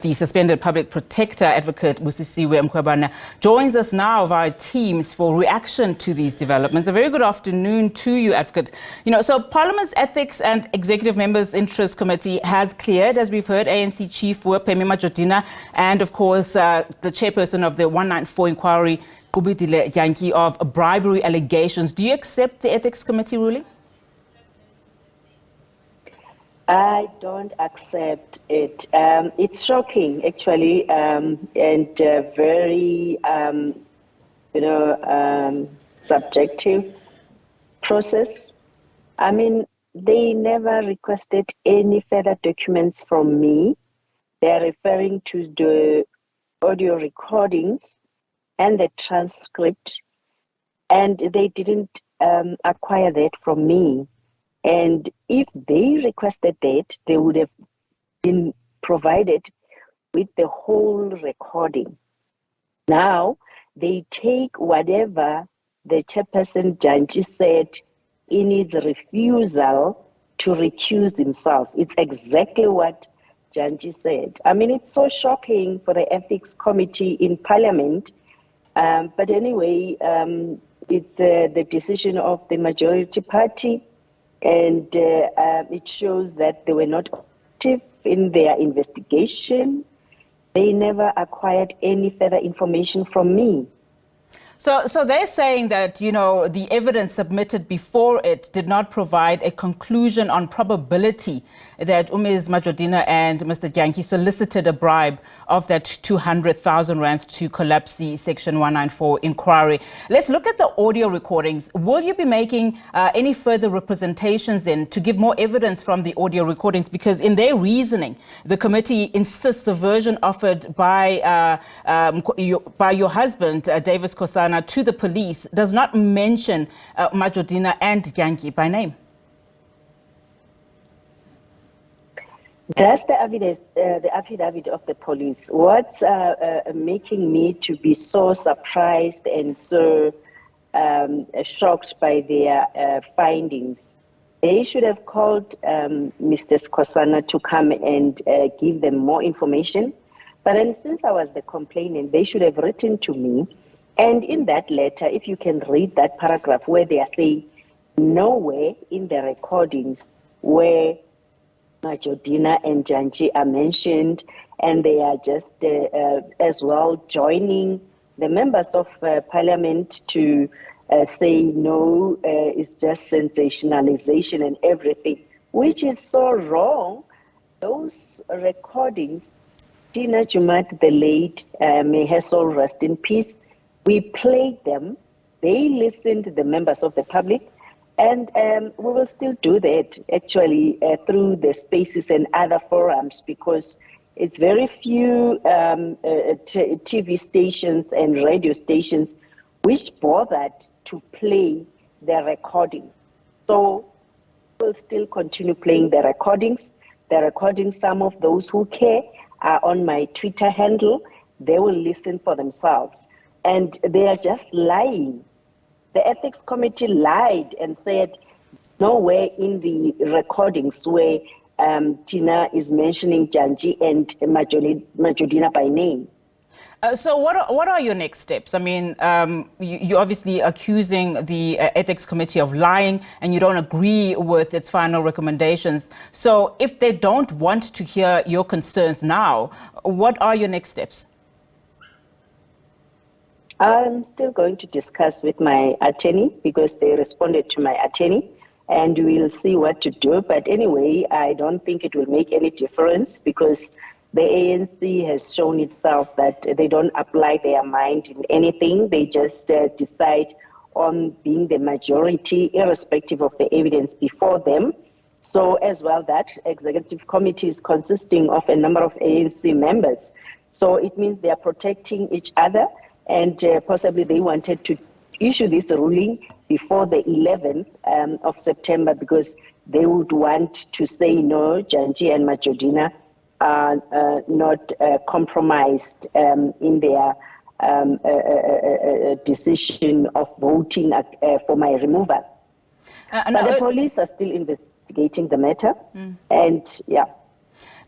The suspended public protector, Advocate Busisiwe Mkhwebane, joins us now via Teams for reaction to these developments. A very good afternoon to you, Advocate. So Parliament's Ethics and Executive Members' Interest Committee has cleared, as we've heard, ANC Chief Pemmy Majodina and, of course, the chairperson of the 194 inquiry, Qubudile Dyantyi, of bribery allegations. Do you accept the Ethics Committee ruling? I don't accept it. It's shocking, actually, and very, subjective process. I mean, they never requested any further documents from me. They're referring to the audio recordings and the transcript, and they didn't acquire that from me. And if they requested that, they would have been provided with the whole recording. Now, they take whatever the chairperson Dyantyi said in his refusal to recuse himself. It's exactly what Dyantyi said. I mean, it's so shocking for the Ethics Committee in Parliament. But anyway, it's the decision of the majority party. And it shows that they were not active in their investigation. They never acquired any further information from me. So they're saying that, the evidence submitted before it did not provide a conclusion on probability that Ms. Majodina and Mr. Dyantyi solicited a bribe of that 200,000 rands to collapse the Section 194 inquiry. Let's look at the audio recordings. Will you be making any further representations then to give more evidence from the audio recordings? Because in their reasoning, the committee insists the version offered by your husband, Davis Kosana, to the police does not mention Majodina and Dyantyi by name. That's the evidence, the affidavit of the police. What's making me to be so surprised and so shocked by their findings? They should have called Mr. Kosana to come and give them more information. But then since I was the complainant, they should have written to me. And in that letter, if you can read that paragraph where they are saying nowhere in the recordings where Majodina and Dyantyi are mentioned, and they are just as well joining the members of Parliament to say no, it's just sensationalization and everything, which is so wrong. Those recordings, Tina Joemat, the late, may her soul rest in peace, we played them, they listened to the members of the public, and we will still do that actually through the spaces and other forums, because it's very few TV stations and radio stations which bothered to play the recording. So we'll still continue playing the recordings. The recordings, some of those who care are on my Twitter handle. They will listen for themselves. And they are just lying. The Ethics Committee lied and said nowhere in the recordings where Tina is mentioning Dyantyi and Majodina by name. So what are your next steps? I mean, you're obviously accusing the Ethics Committee of lying and you don't agree with its final recommendations. So if they don't want to hear your concerns now, what are your next steps? I'm still going to discuss with my attorney because they responded to my attorney, and we'll see what to do. But anyway, I don't think it will make any difference because the ANC has shown itself that they don't apply their mind in anything. They just decide on being the majority, irrespective of the evidence before them. So as well, that executive committee is consisting of a number of ANC members. So it means they are protecting each other. And possibly they wanted to issue this ruling before the 11th of September because they would want to say no, Dyantyi and Majodina are not compromised in their decision of voting for my removal. But the police are still investigating the matter. And yeah.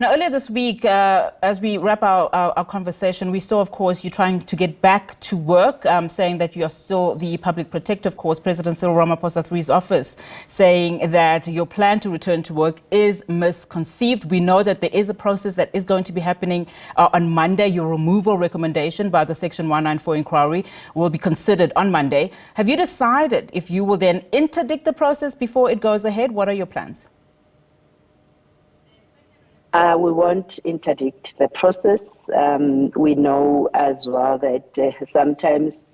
Now, earlier this week, as we wrap our conversation, we saw, of course, you trying to get back to work, saying that you are still the public protector, of course, President Cyril Ramaphosa III's office, saying that your plan to return to work is misconceived. We know that there is a process that is going to be happening on Monday. Your removal recommendation by the Section 194 inquiry will be considered on Monday. Have you decided if you will then interdict the process before it goes ahead? What are your plans? We won't interdict the process. We know as well that sometimes,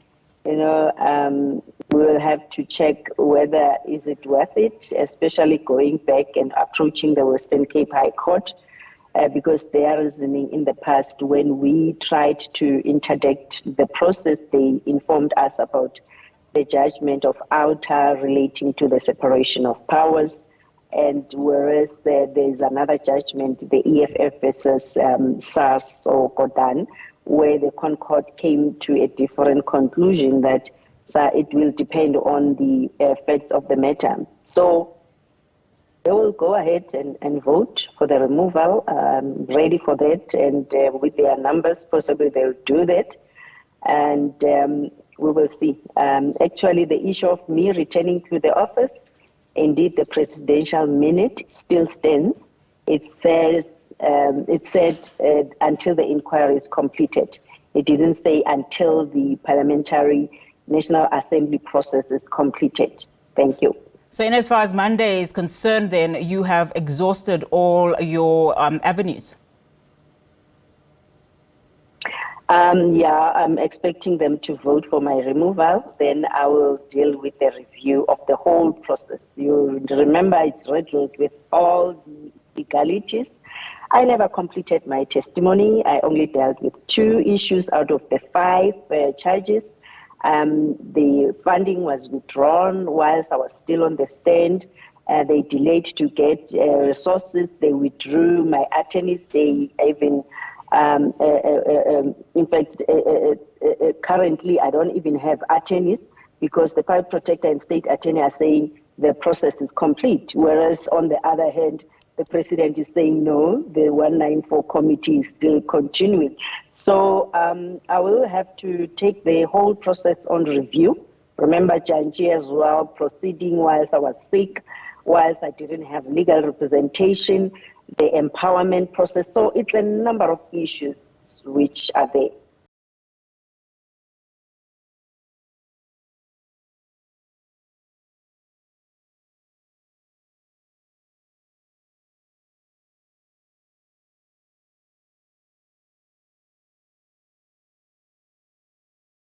we will have to check whether is it worth it, especially going back and approaching the Western Cape High Court, because their reasoning in the past, when we tried to interdict the process, they informed us about the judgment of Outer relating to the separation of powers. And whereas there's another judgment, the EFF versus SARS or Godan, where the Concord came to a different conclusion that it will depend on the facts of the matter. So they will go ahead and vote for the removal, ready for that, and with their numbers, possibly they'll do that. And we will see. Actually, the issue of me returning to the office, indeed, the presidential minute still stands. It says, it said until the inquiry is completed. It didn't say until the Parliamentary National Assembly process is completed. Thank you. So in as far as Monday is concerned, then you have exhausted all your avenues? Yeah, I'm expecting them to vote for my removal. Then I will deal with the review of the whole process. You remember it's riddled with all the legalities. I never completed my testimony. I only dealt with 2 issues out of the 5 charges. The funding was withdrawn whilst I was still on the stand. They delayed to get resources. They withdrew my attorneys. They even in fact, currently I don't even have attorneys because the public protector and state attorney are saying the process is complete. Whereas on the other hand, the president is saying no, the 194 committee is still continuing. So I will have to take the whole process on review. Remember Dyantyi as well, proceeding whilst I was sick, whilst I didn't have legal representation, the empowerment process. So it's a number of issues which are there.